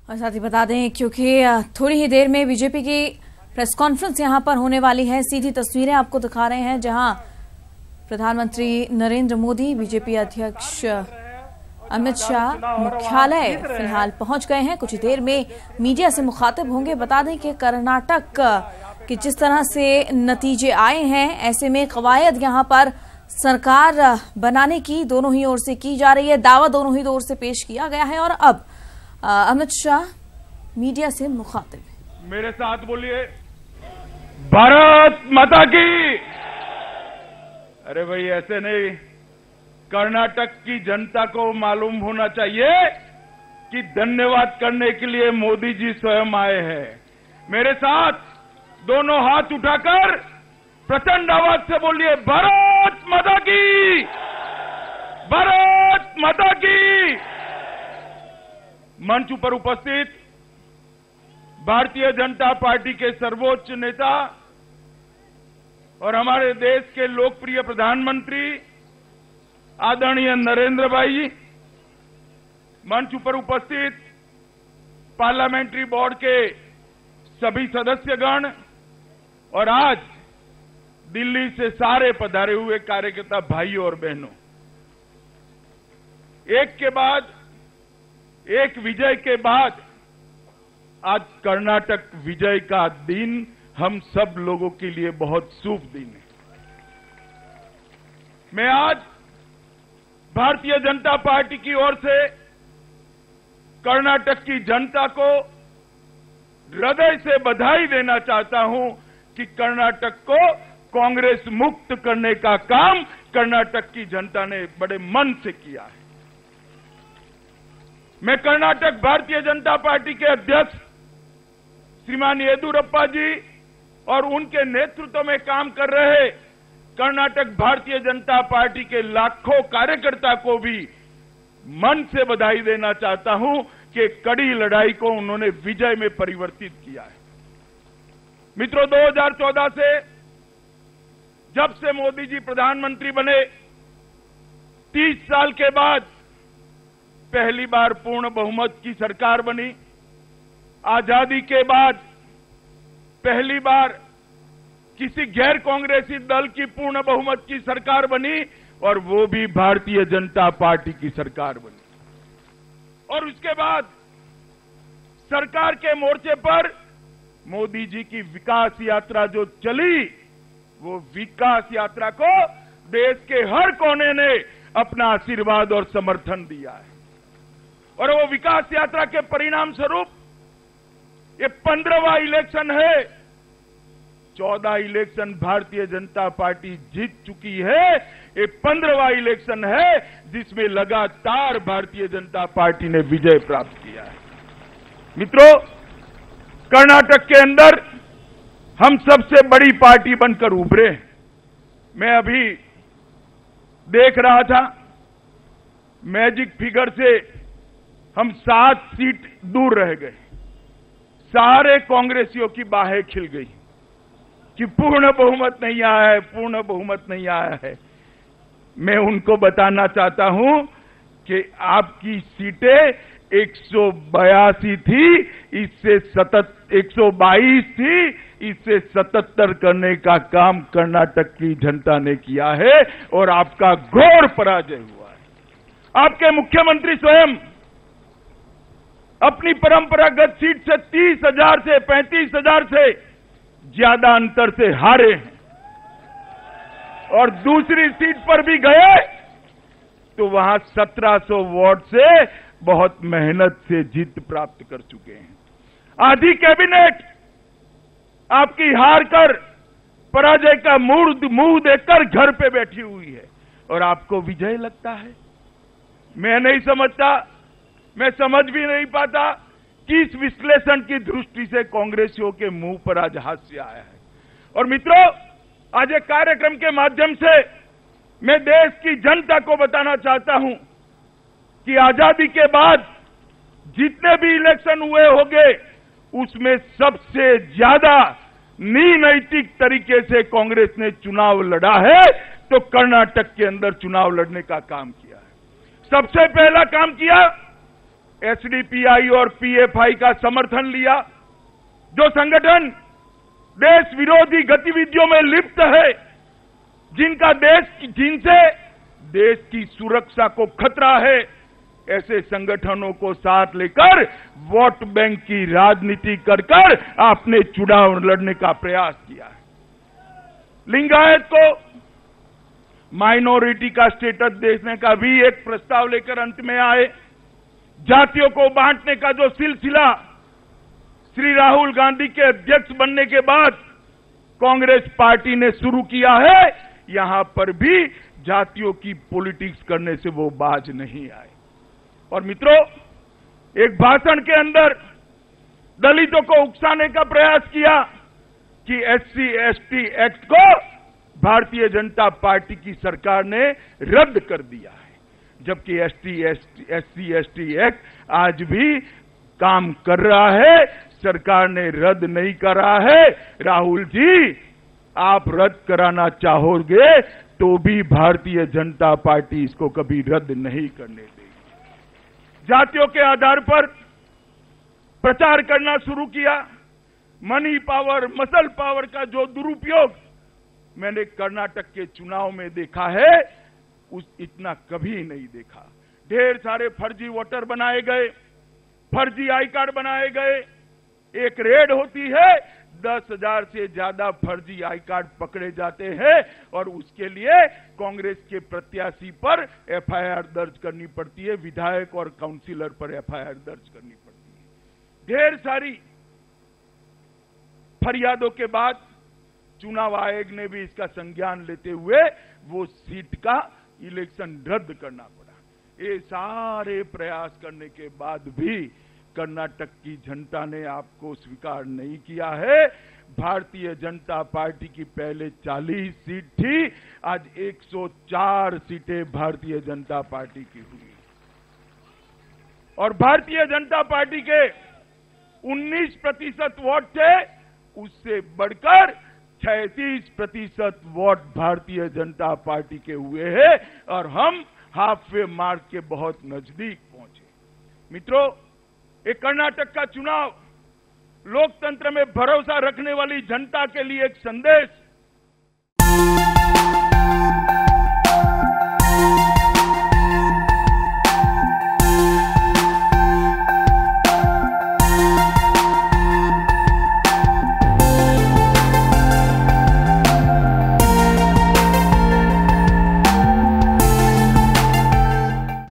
और साथ ही बता दें क्योंकि थोड़ी ही देर में बीजेपी की प्रेस कॉन्फ्रेंस यहां पर होने वाली है। सीधी तस्वीरें आपको दिखा रहे हैं जहां प्रधानमंत्री नरेंद्र मोदी, बीजेपी अध्यक्ष अमित शाह मुख्यालय फिलहाल पहुंच गए हैं। कुछ देर में मीडिया से मुखातिब होंगे। बता दें कि कर्नाटक के जिस तरह से नतीजे आए हैं, ऐसे में कवायद यहां पर सरकार बनाने की दोनों ही ओर से की जा रही है। दावा दोनों ही ओर से पेश किया गया है और अब अमित शाह मीडिया से मुखातिब है। मेरे साथ बोलिए, भारत माता की। अरे भाई ऐसे नहीं, कर्नाटक की जनता को मालूम होना चाहिए कि धन्यवाद करने के लिए मोदी जी स्वयं आए हैं। मेरे साथ दोनों हाथ उठाकर प्रचंड आवाज से बोलिए, भारत माता की, भारत माता की। मंच पर उपस्थित भारतीय जनता पार्टी के सर्वोच्च नेता और हमारे देश के लोकप्रिय प्रधानमंत्री आदरणीय नरेंद्र भाई, मंच पर उपस्थित पार्लियामेंट्री बोर्ड के सभी सदस्यगण और आज दिल्ली से सारे पधारे हुए कार्यकर्ता भाइयों और बहनों, एक के बाद एक विजय के बाद आज कर्नाटक विजय का दिन हम सब लोगों के लिए बहुत शुभ दिन है। मैं आज भारतीय जनता पार्टी की ओर से कर्नाटक की जनता को हृदय से बधाई देना चाहता हूं कि कर्नाटक को कांग्रेस मुक्त करने का काम कर्नाटक की जनता ने बड़े मन से किया है। मैं कर्नाटक भारतीय जनता पार्टी के अध्यक्ष श्रीमान येदियुरप्पा जी और उनके नेतृत्व में काम कर रहे कर्नाटक भारतीय जनता पार्टी के लाखों कार्यकर्ता को भी मन से बधाई देना चाहता हूं कि कड़ी लड़ाई को उन्होंने विजय में परिवर्तित किया है। मित्रों, 2014 से जब से मोदी जी प्रधानमंत्री बने, 30 साल के बाद पहली बार पूर्ण बहुमत की सरकार बनी। आजादी के बाद पहली बार किसी गैर कांग्रेसी दल की पूर्ण बहुमत की सरकार बनी और वो भी भारतीय जनता पार्टी की सरकार बनी। और उसके बाद सरकार के मोर्चे पर मोदी जी की विकास यात्रा जो चली, वो विकास यात्रा को देश के हर कोने ने अपना आशीर्वाद और समर्थन दिया है। और वो विकास यात्रा के परिणाम स्वरूप ये 15वां इलेक्शन है। 14 इलेक्शन भारतीय जनता पार्टी जीत चुकी है। ये 15वां इलेक्शन है जिसमें लगातार भारतीय जनता पार्टी ने विजय प्राप्त किया है। मित्रों, कर्नाटक के अंदर हम सबसे बड़ी पार्टी बनकर उभरे हैं। मैं अभी देख रहा था, मैजिक फिगर से हम 7 सीट दूर रह गए। सारे कांग्रेसियों की बाहें खिल गई कि पूर्ण बहुमत नहीं आया है, पूर्ण बहुमत नहीं आया है। मैं उनको बताना चाहता हूं कि आपकी सीटें 182 थी, इससे 122 थी, इससे 77 करने का काम कर्नाटक की जनता ने किया है और आपका घोर पराजय हुआ है। आपके मुख्यमंत्री स्वयं अपनी परंपरागत सीट से 30,000 से 35,000 से ज्यादा अंतर से हारे हैं और दूसरी सीट पर भी गए तो वहां 1700 वोट से बहुत मेहनत से जीत प्राप्त कर चुके हैं। आधी कैबिनेट आपकी हार कर, पराजय का मुंह देखकर घर पे बैठी हुई है और आपको विजय लगता है। मैं नहीं समझता, मैं समझ भी नहीं पाता कि इस विश्लेषण की दृष्टि से कांग्रेसियों के मुंह पर आज हास्य आया है। और मित्रों, आज एक कार्यक्रम के माध्यम से मैं देश की जनता को बताना चाहता हूं कि आजादी के बाद जितने भी इलेक्शन हुए होंगे उसमें सबसे ज्यादा नीनैतिक तरीके से कांग्रेस ने चुनाव लड़ा है तो कर्नाटक के अंदर चुनाव लड़ने का काम किया है। सबसे पहला काम किया एसडीपीआई और पीएफआई का समर्थन लिया, जो संगठन देश विरोधी गतिविधियों में लिप्त है, जिनसे देश की सुरक्षा को खतरा है, ऐसे संगठनों को साथ लेकर वोट बैंक की राजनीति कर आपने चुनाव लड़ने का प्रयास किया है। लिंगायत को माइनॉरिटी का स्टेटस देने का भी एक प्रस्ताव लेकर अंत में आए। जातियों को बांटने का जो सिलसिला श्री राहुल गांधी के अध्यक्ष बनने के बाद कांग्रेस पार्टी ने शुरू किया है, यहां पर भी जातियों की पॉलिटिक्स करने से वो बाज नहीं आए। और मित्रों, एक भाषण के अंदर दलितों को उकसाने का प्रयास किया कि SC/ST एक्ट को भारतीय जनता पार्टी की सरकार ने रद्द कर दिया है, जबकि SC/ST एक्ट आज भी काम कर रहा है, सरकार ने रद्द नहीं करा है। राहुल जी, आप रद्द कराना चाहोगे तो भी भारतीय जनता पार्टी इसको कभी रद्द नहीं करने देगी। जातियों के आधार पर प्रचार करना शुरू किया। मनी पावर, मसल पावर का जो दुरुपयोग मैंने कर्नाटक के चुनाव में देखा है, इतना कभी नहीं देखा। ढेर सारे फर्जी वोटर बनाए गए, फर्जी आई कार्ड बनाए गए। एक रेड होती है, 10,000 से ज्यादा फर्जी आई कार्ड पकड़े जाते हैं और उसके लिए कांग्रेस के प्रत्याशी पर एफआईआर दर्ज करनी पड़ती है, विधायक और काउंसिलर पर एफआईआर दर्ज करनी पड़ती है। ढेर सारी फरियादों के बाद चुनाव आयोग ने भी इसका संज्ञान लेते हुए वो सीट का इलेक्शन रद्द करना पड़ा। ये सारे प्रयास करने के बाद भी कर्नाटक की जनता ने आपको स्वीकार नहीं किया है। भारतीय जनता पार्टी की पहले 40 सीट थी, आज 104 सीटें भारतीय जनता पार्टी की हुई और भारतीय जनता पार्टी के 19% वोट थे, उससे बढ़कर 36% वोट भारतीय जनता पार्टी के हुए हैं और हम हाफ वे मार्क के बहुत नजदीक पहुंचे। मित्रों, एक कर्नाटक का चुनाव लोकतंत्र में भरोसा रखने वाली जनता के लिए एक संदेश